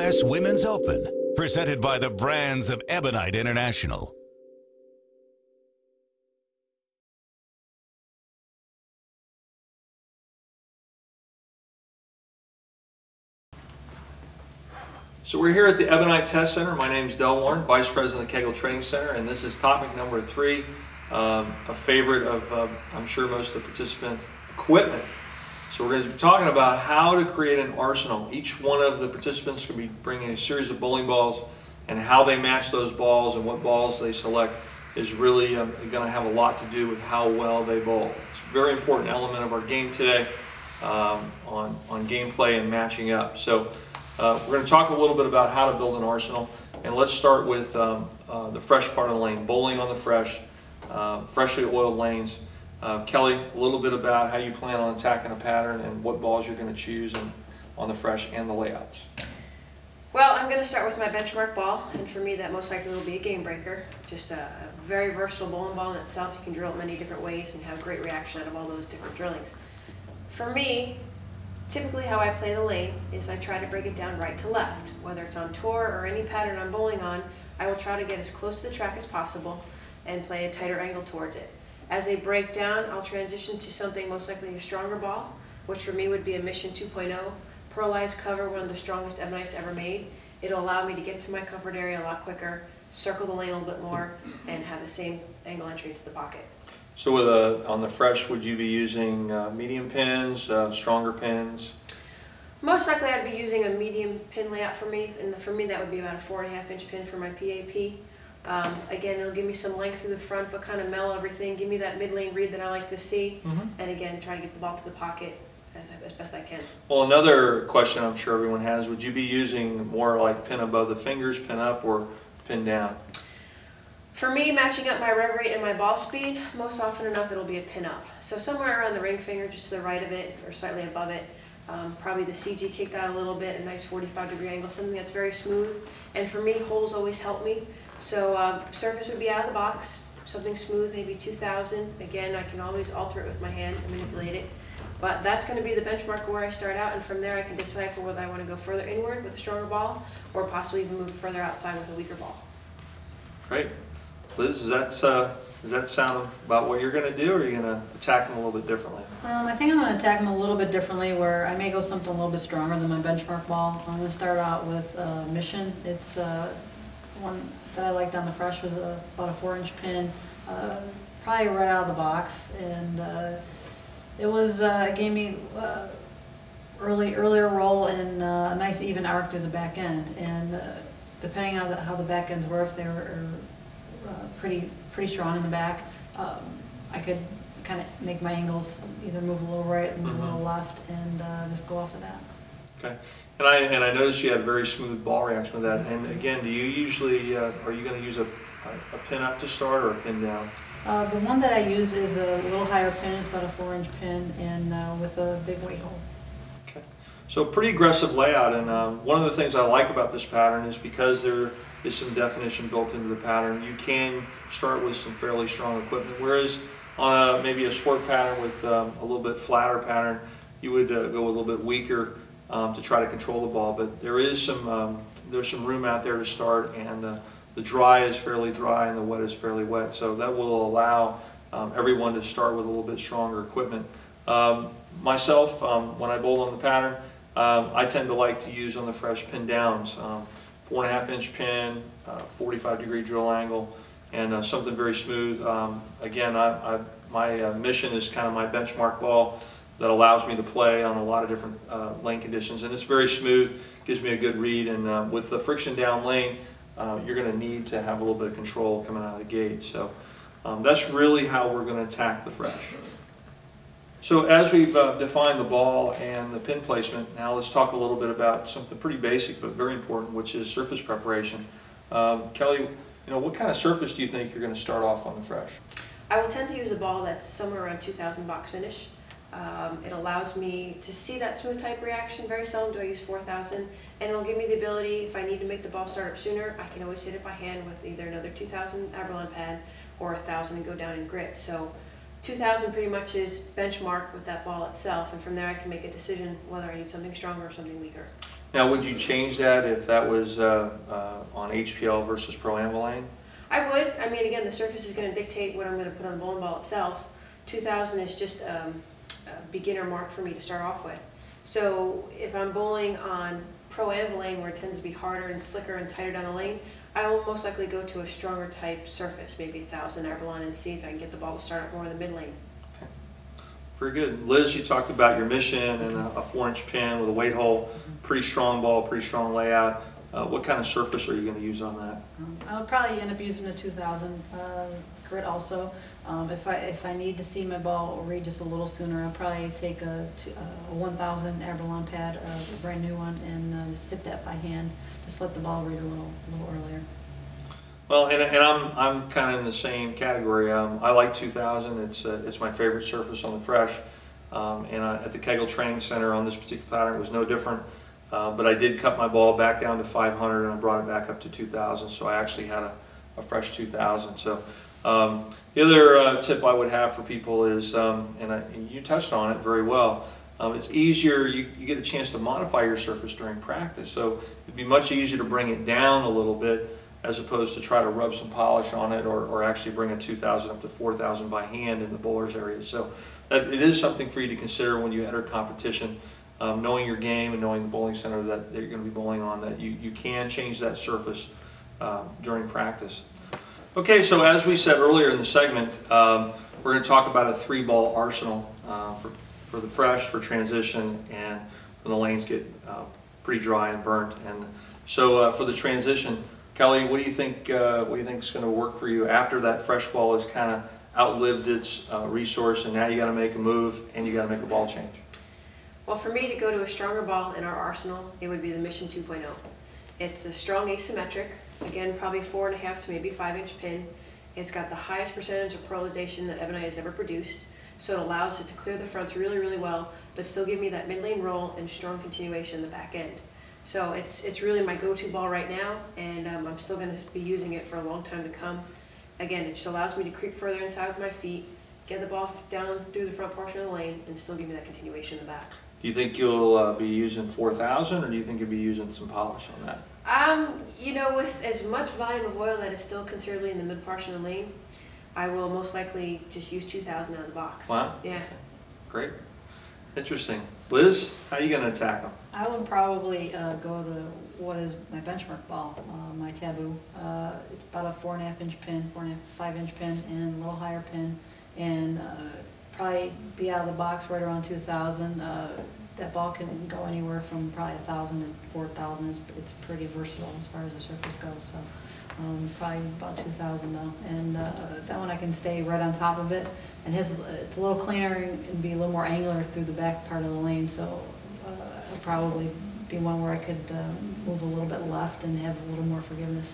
U.S. Women's Open, presented by the brands of Ebonite International. So we're here at the Ebonite Test Center. My name is Del Warren, Vice President of the Kegel Training Center, and this is topic number 3, a favorite of, I'm sure, most of the participants, equipment. So we're going to be talking about how to create an arsenal. Each one of the participants is going to be bringing a series of bowling balls, and how they match those balls and what balls they select is really going to have a lot to do with how well they bowl. It's a very important element of our game today on gameplay and matching up. So we're going to talk a little bit about how to build an arsenal, and let's start with the fresh part of the lane, bowling on the fresh, freshly oiled lanes. Kelly, a little bit about how you plan on attacking a pattern and what balls you're going to choose on the fresh and the layouts. Well, I'm going to start with my benchmark ball, and for me that most likely will be a game breaker. Just a very versatile bowling ball in itself. You can drill it many different ways and have great reaction out of all those different drillings. For me, typically how I play the lane is I try to break it down right to left. Whether it's on tour or any pattern I'm bowling on, I will try to get as close to the track as possible and play a tighter angle towards it. As they break down, I'll transition to something most likely a stronger ball, which for me would be a Mission 2.0. Pearlized cover, one of the strongest Ebonites ever made. It'll allow me to get to my comfort area a lot quicker, circle the lane a little bit more, and have the same angle entry into the pocket. So with on the fresh, would you be using medium pins, stronger pins? Most likely I'd be using a medium pin layout for me, and for me that would be about a 4.5 inch pin for my PAP. Again, it'll give me some length through the front, but kind of mellow everything, give me that mid-lane read that I like to see, and again, try to get the ball to the pocket as best I can. Well, another question I'm sure everyone has, would you be using more like pin above the fingers, pin up, or pin down? For me, matching up my rev rate and my ball speed, most often enough it'll be a pin up. So somewhere around the ring finger, just to the right of it, or slightly above it, probably the CG kicked out a little bit, a nice 45-degree angle, something that's very smooth. And for me, holes always help me. So surface would be out of the box, something smooth, maybe 2000. Again, I can always alter it with my hand and manipulate it. But that's going to be the benchmark where I start out, and from there I can decipher whether I want to go further inward with a stronger ball, or possibly even move further outside with a weaker ball. Great. Liz, does that sound about what you're going to do, or are you going to attack them a little bit differently? I think I'm going to attack them a little bit differently, where I may go something a little bit stronger than my benchmark ball. I'm going to start out with Mission. It's one that I liked on the fresh with about a 4-inch pin, probably right out of the box, and it gave me earlier roll and a nice even arc through the back end, and depending on how the back ends were, if they were pretty strong in the back, I could kind of make my angles either move a little right and move a little left, and just go off of that. Okay. And I noticed you had a very smooth ball reaction with that. And again, do you usually, are you going to use a pin up to start or a pin down? The one that I use is a little higher pin. It's about a 4-inch pin, and with a big weight hole. Okay. So pretty aggressive layout. And one of the things I like about this pattern is because there is some definition built into the pattern, you can start with some fairly strong equipment. Whereas on maybe a sport pattern with a little bit flatter pattern, you would go a little bit weaker to try to control the ball, but there is there's some room out there to start, and the dry is fairly dry and the wet is fairly wet, so that will allow everyone to start with a little bit stronger equipment. Myself, when I bowl on the pattern, I tend to like to use on the fresh pin downs, 4.5-inch pin, 45-degree drill angle, and something very smooth. Again, my Mission is kind of my benchmark ball that allows me to play on a lot of different lane conditions, and it's very smooth, gives me a good read, and with the friction down lane, you're going to need to have a little bit of control coming out of the gate. So that's really how we're going to attack the fresh. So as we've defined the ball and the pin placement, now let's talk a little bit about something pretty basic but very important, which is surface preparation. Kelly, what kind of surface do you think you're going to start off on the fresh? I will tend to use a ball that's somewhere around 2000 box finish. It allows me to see that smooth type reaction. Very seldom do I use 4000, and it'll give me the ability, if I need to make the ball start up sooner, I can always hit it by hand with either another 2000 Abralon pad or 1000 and go down in grit. So 2000 pretty much is benchmark with that ball itself, and from there I can make a decision whether I need something stronger or something weaker. Now, would you change that if that was on HPL versus Pro-Am Lane? I would. I mean, again, the surface is going to dictate what I'm going to put on the bowling ball itself. 2000 is just a beginner mark for me to start off with. So if I'm bowling on Pro-Am lane where it tends to be harder and slicker and tighter down the lane, I will most likely go to a stronger type surface, maybe 1000 Abralon, and see if I can get the ball to start up more in the mid lane. Okay. Very good. Liz, you talked about your Mission and a 4-inch pin with a weight hole. Pretty strong ball, pretty strong layout. What kind of surface are you going to use on that? I'll probably end up using a 2000 grit also. If I need to see my ball read just a little sooner, I'll probably take a 1000 Abralon pad, a brand new one, and just hit that by hand. Just let the ball read a little earlier. Well, and I'm kind of in the same category. I like 2000. It's my favorite surface on the Fresh. And at the Kegel Training Center on this particular pattern, it was no different. But I did cut my ball back down to 500 and I brought it back up to 2000. So I actually had a Fresh 2000. So the other tip I would have for people is, and you touched on it very well, it's easier, you get a chance to modify your surface during practice. So it'd be much easier to bring it down a little bit as opposed to try to rub some polish on it or actually bring a 2000 up to 4000 by hand in the bowler's area. So it is something for you to consider when you enter competition, knowing your game and knowing the bowling center that you're going to be bowling on, that you can change that surface during practice. Okay, so as we said earlier in the segment, we're going to talk about a 3-ball arsenal for the Fresh, for transition, and when the lanes get pretty dry and burnt. And so for the transition, Kelly, what do you think is going to work for you after that Fresh ball has kind of outlived its resource, and now you got to make a move and you got to make a ball change? Well, for me to go to a stronger ball in our arsenal, it would be the Mission 2.0. It's a strong asymmetric, again, probably 4.5 to maybe 5-inch pin. It's got the highest percentage of pearlization that Ebonite has ever produced, so it allows it to clear the fronts really, really well, but still give me that mid-lane roll and strong continuation in the back end. So it's really my go-to ball right now, and I'm still going to be using it for a long time to come. Again, it just allows me to creep further inside with my feet, get the ball down through the front portion of the lane, and still give me that continuation in the back. Do you think you'll be using 4000, or do you think you'll be using some polish on that? You know, with as much volume of oil that is still considerably in the mid portion of the lane, I will most likely just use 2000 out of the box. Wow. Yeah. Great. Interesting. Liz, how are you going to attack them? I would probably go to what is my benchmark ball, my Taboo. It's about a 4.5-inch pin, 5-inch pin, and a little higher pin, and probably be out of the box right around 2000. That ball can go anywhere from probably 1000 to 4000. It's pretty versatile as far as the surface goes. So probably about 2000 though, and that one I can stay right on top of it. And it's a little cleaner and be a little more angular through the back part of the lane. So it'll probably be one where I could move a little bit left and have a little more forgiveness.